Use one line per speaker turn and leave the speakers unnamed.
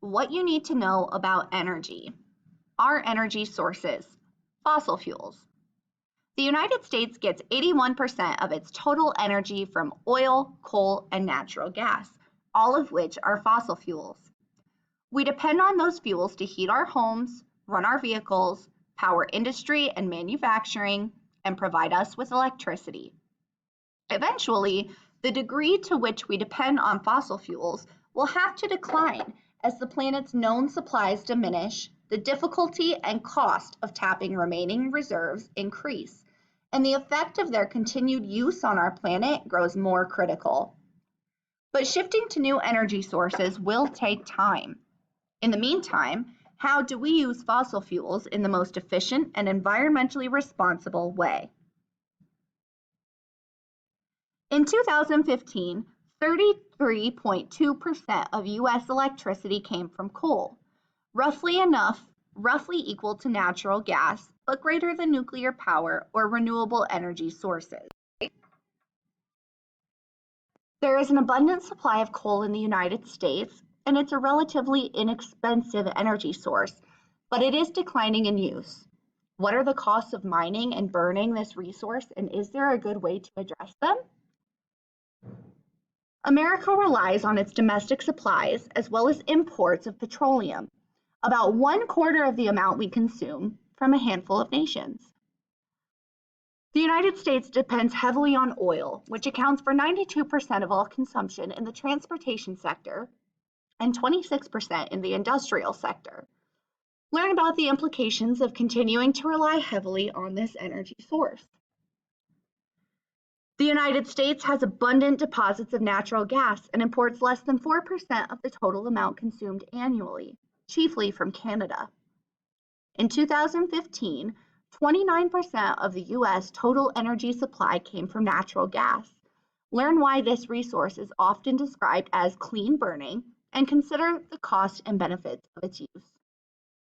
What you need to know about energy. Our energy sources. Fossil fuels. The United States gets 81% of its total energy from oil, coal, and natural gas, all of which are fossil fuels. We depend on those fuels to heat our homes, run our vehicles, power industry and manufacturing, and provide us with electricity. Eventually, the degree to which we depend on fossil fuels will have to decline as the planet's known supplies diminish, the difficulty and cost of tapping remaining reserves increase, and the effect of their continued use on our planet grows more critical. But shifting to new energy sources will take time. In the meantime, how do we use fossil fuels in the most efficient and environmentally responsible way? In 2015, 33.2% of U.S. electricity came from coal, roughly equal to natural gas, but greater than nuclear power or renewable energy sources. There is an abundant supply of coal in the United States, and it's a relatively inexpensive energy source, but it is declining in use. What are the costs of mining and burning this resource, and is there a good way to address them? America relies on its domestic supplies as well as imports of petroleum, about 1/4 of the amount we consume from a handful of nations. The United States depends heavily on oil, which accounts for 92% of all consumption in the transportation sector and 26% in the industrial sector. Learn about the implications of continuing to rely heavily on this energy source. The United States has abundant deposits of natural gas and imports less than 4% of the total amount consumed annually, chiefly from Canada. In 2015, 29% of the U.S. total energy supply came from natural gas. Learn why this resource is often described as clean burning and consider the costs and benefits of its use.